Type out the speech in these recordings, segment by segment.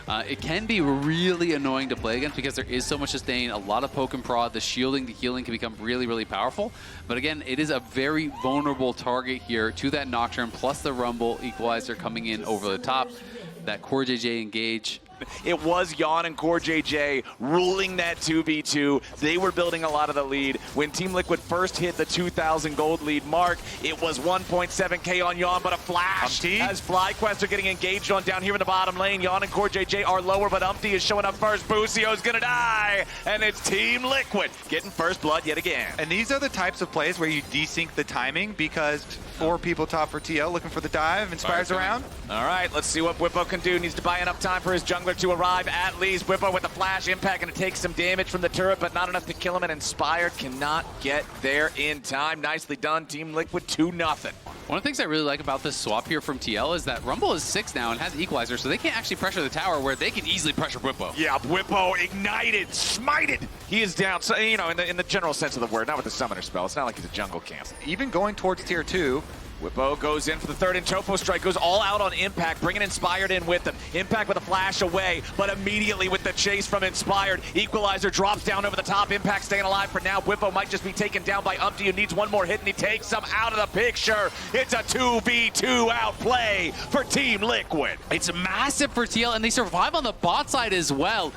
It can be really annoying to play against because there is so much sustain, a lot of poke and prod. The shielding, the healing can become really, really powerful. But again, it is a very vulnerable target here to that Nocturne, plus the Rumble Equalizer coming in over the top. That Core JJ engage. It was Yon and Core JJ ruling that 2v2. They were building a lot of the lead. When Team Liquid first hit the 2,000 gold lead mark, it was 1.7k on Yon, but a flash as FlyQuest are getting engaged on down here in the bottom lane. Yon and Core JJ are lower, but Umpty is showing up first. Busio's gonna die, and it's Team Liquid getting first blood yet again. And these are the types of plays where you desync the timing because 4 people top for TL looking for the dive. Inspires around. All right, let's see what Bwipo can do. Needs to buy enough time for his jungler to arrive at least. Bwipo with the flash impact, going to take some damage from the turret, but not enough to kill him, and Inspired cannot get there in time. Nicely done, Team Liquid 2-0. One of the things I really like about this swap here from TL is that Rumble is 6 now and has Equalizer, so they can't actually pressure the tower where they can easily pressure Bwipo. Yeah, Bwipo ignited, smited. He is down, so, you know, in the general sense of the word, not with the summoner spell. It's not like he's a jungle camp. Even going towards tier 2. Bwipo goes in for the third, and Topo Strike goes all out on Impact, bringing Inspired in with him. Impact with a flash away, but immediately with the chase from Inspired, Equalizer drops down over the top. Impact staying alive for now. Bwipo might just be taken down by Umpty, who needs one more hit, and he takes him out of the picture. It's a 2v2 outplay for Team Liquid. It's massive for TL, and they survive on the bot side as well.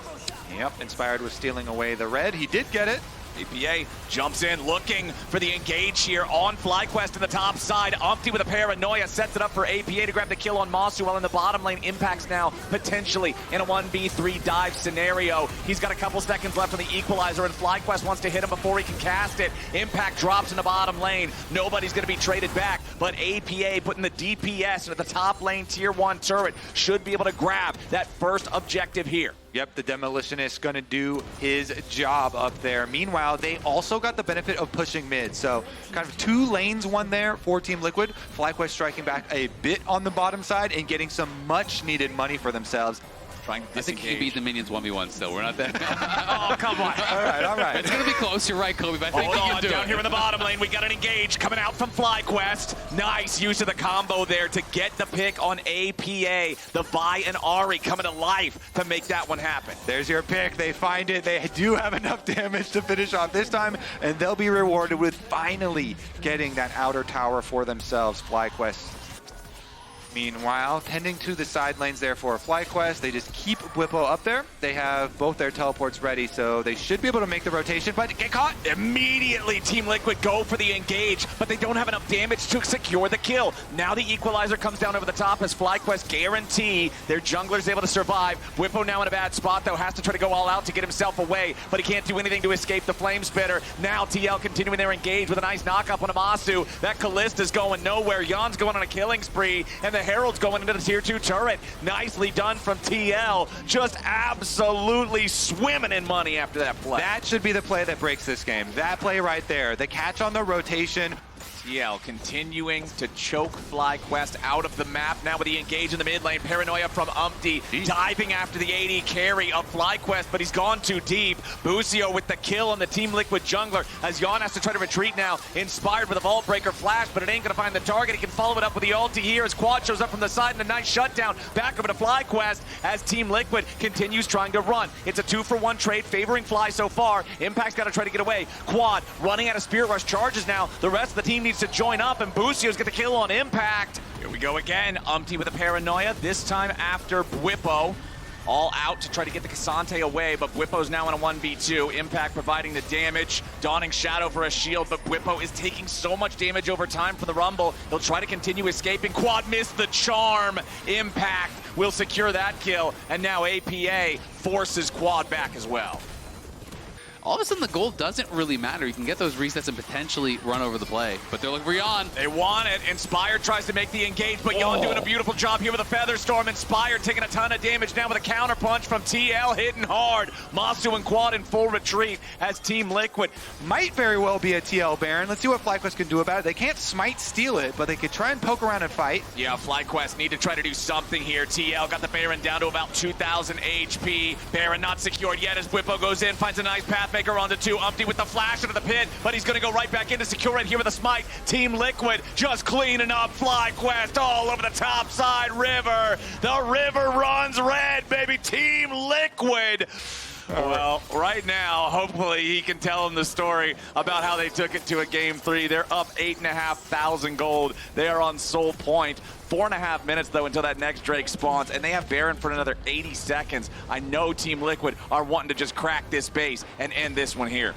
Yep, Inspired was stealing away the red. He did get it. APA jumps in, looking for the engage here on FlyQuest in the top side. Umpty with a paranoia sets it up for APA to grab the kill on Masu, while in the bottom lane, Impact's now potentially in a 1v3 dive scenario. He's got a couple seconds left on the Equalizer, and FlyQuest wants to hit him before he can cast it. Impact drops in the bottom lane. Nobody's going to be traded back, but APA putting the DPS into the top lane tier 1 turret should be able to grab that first objective here. Yep, the Demolitionist gonna do his job up there. Meanwhile, they also got the benefit of pushing mid. So kind of 2 lanes won there for Team Liquid. FlyQuest striking back a bit on the bottom side and getting some much needed money for themselves. I think he beat the minions 1v1 still. We're not there. Oh, come on. All right. It's going to be close. You're right, Kobe, but I think we can do down it. here in the bottom lane, we got an engage coming out from FlyQuest. Nice use of the combo there to get the pick on APA. The Vi and Ahri coming to life to make that one happen. There's your pick. They find it. They do have enough damage to finish off this time, and they'll be rewarded with finally getting that outer tower for themselves. FlyQuest, meanwhile, tending to the side lanes there for FlyQuest. They just keep Bwipo up there. They have both their teleports ready, so they should be able to make the rotation, but get caught. Immediately, Team Liquid go for the engage, but they don't have enough damage to secure the kill. Now the Equalizer comes down over the top as FlyQuest guarantee their jungler's able to survive. Bwipo now in a bad spot, though, has to try to go all out to get himself away, but he can't do anything to escape the Flame Spitter. Now TL continuing their engage with a nice knock-up on Amasu. That Kallista's going nowhere. Yon's going on a killing spree, and the Herald's going into the tier 2 turret. Nicely done from TL. Just absolutely swimming in money after that play. That should be the play that breaks this game. That play right there. The catch on the rotation. TL continuing to choke FlyQuest out of the map. Now with the engage in the mid lane. Paranoia from Umpty. Diving after the AD carry of FlyQuest, but he's gone too deep. Busio with the kill on the Team Liquid jungler as Yon has to try to retreat now. Inspired with a Vault Breaker flash, but it ain't going to find the target. He can follow it up with the ulti here as Quad shows up from the side and a nice shutdown. Back over to FlyQuest as Team Liquid continues trying to run. It's a 2-for-1 trade favoring Fly so far. Impact's got to try to get away. Quad running out of Spirit Rush charges now. The rest of the team needs to join up, and Busio's got the kill on Impact. Here we go again. Umpty with a paranoia, this time after Bwipo. All out to try to get the Cassante away, but Bwipo's now in a 1v2. Impact providing the damage. Dawning Shadow for a shield, but Bwipo is taking so much damage over time from the Rumble. He'll try to continue escaping. Quad missed the charm. Impact will secure that kill, and now APA forces Quad back as well. All of a sudden, the gold doesn't really matter. You can get those resets and potentially run over the play. But they're looking for Yon. They want it. Inspired tries to make the engage, but Yon doing a beautiful job here with a Feather Storm. Inspired taking a ton of damage now with a counter punch from TL, hitting hard. Masu and Quad in full retreat as Team Liquid. Might very well be a TL Baron. Let's see what FlyQuest can do about it. They can't smite steal it, but they could try and poke around and fight. Yeah, FlyQuest need to try to do something here. TL got the Baron down to about 2,000 HP. Baron not secured yet as Bwipo goes in, finds a nice path. Matchmaker onto 2. Umpty with the flash into the pit, but he's going to go right back in to secure it here with a smite. Team Liquid just cleaning up FlyQuest all over the top side river. The river runs red, baby. Team Liquid. Well, right now, hopefully he can tell them the story about how they took it to a game 3. They're up 8,500 gold. They are on sole point. 4.5 minutes, though, until that next Drake spawns, and they have Baron for another 80 seconds. I know Team Liquid are wanting to just crack this base and end this one here.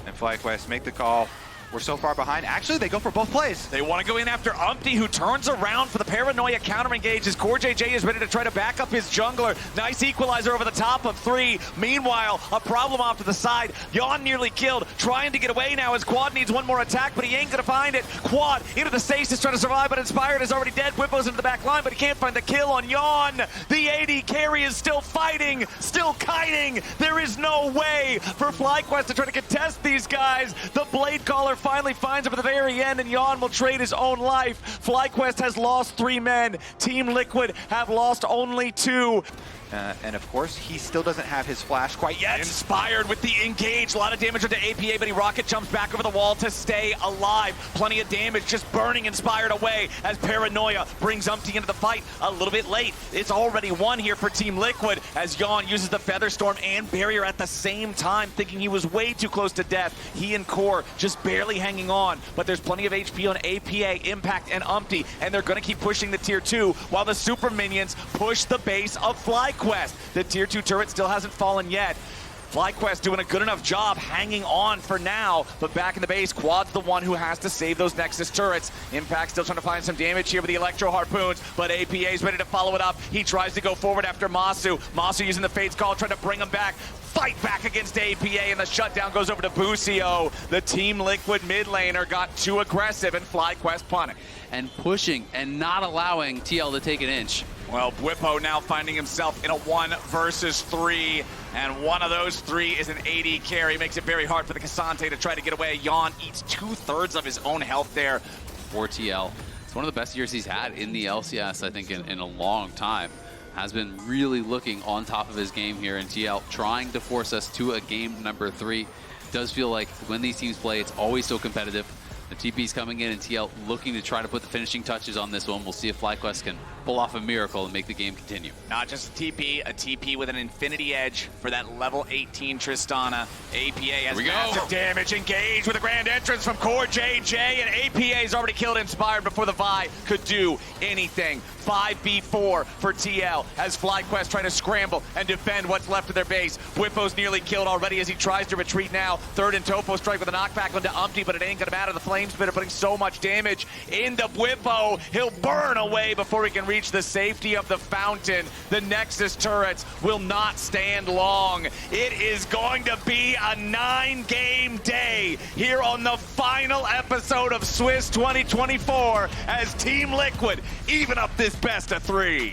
And FlyQuest make the call. We're so far behind. Actually, they go for both plays. They want to go in after Umpty, who turns around for the Paranoia counter engage as CoreJJ is ready to try to back up his jungler. Nice equalizer over the top of 3. Meanwhile, a problem off to the side. Yawn nearly killed, trying to get away now as Quad needs one more attack, but he ain't going to find it. Quad into the stasis trying to survive, but Inspired is already dead. Whippo's into the back line, but he can't find the kill on Yawn. The AD carry is still fighting, still kiting. There is no way for FlyQuest to try to contest these guys. The Blade Caller finally finds him at the very end, and Yawn will trade his own life. FlyQuest has lost 3 men. Team Liquid have lost only 2. And of course, he still doesn't have his flash quite yet. Inspired with the engage. A lot of damage onto APA, but he rocket jumps back over the wall to stay alive. Plenty of damage just burning Inspired away as Paranoia brings Umpty into the fight a little bit late. It's already won here for Team Liquid as Yawn uses the Featherstorm and Barrier at the same time, thinking he was way too close to death. He and Core just barely hanging on, but there's plenty of HP on APA, Impact, and Umpty, and they're going to keep pushing the tier 2 while the super minions push the base of FlyQuest. The tier 2 turret still hasn't fallen yet. FlyQuest doing a good enough job hanging on for now, but back in the base, Quad's the one who has to save those Nexus turrets. Impact still trying to find some damage here with the Electro Harpoons, but APA is ready to follow it up. He tries to go forward after Masu. Masu using the Fate's Call, trying to bring him back. Fight back against APA, and the shutdown goes over to Busio. The Team Liquid mid laner got too aggressive, and FlyQuest punting. And pushing and not allowing TL to take an inch. Well, Whippo now finding himself in a 1 versus 3, and one of those 3 is an AD carry. Makes it very hard for the Cassante to try to get away. Yawn eats 2/3 of his own health there. For TL. It's one of the best years he's had in the LCS, I think, in a long time. Has been really looking on top of his game here in TL, trying to force us to a game number 3. Does feel like when these teams play, it's always so competitive. The TP's coming in and TL looking to try to put the finishing touches on this one. We'll see if FlyQuest can pull off a miracle and make the game continue. Not just a TP with an Infinity Edge for that level 18 Tristana. APA has massive damage. Engage with a grand entrance from CoreJJ, and APA's already killed Inspired before the Vi could do anything. 5v4 for TL as FlyQuest try to scramble and defend what's left of their base. Whippo's nearly killed already as he tries to retreat now. Third and Topo strike with a knockback onto Umpty, but it ain't gonna matter. The Flame Spitter putting so much damage into Whippo. He'll burn away before he can reach the safety of the fountain. The Nexus turrets will not stand long. It is going to be a 9-game day here on the final episode of Swiss 2024 as Team Liquid even up this best of 3.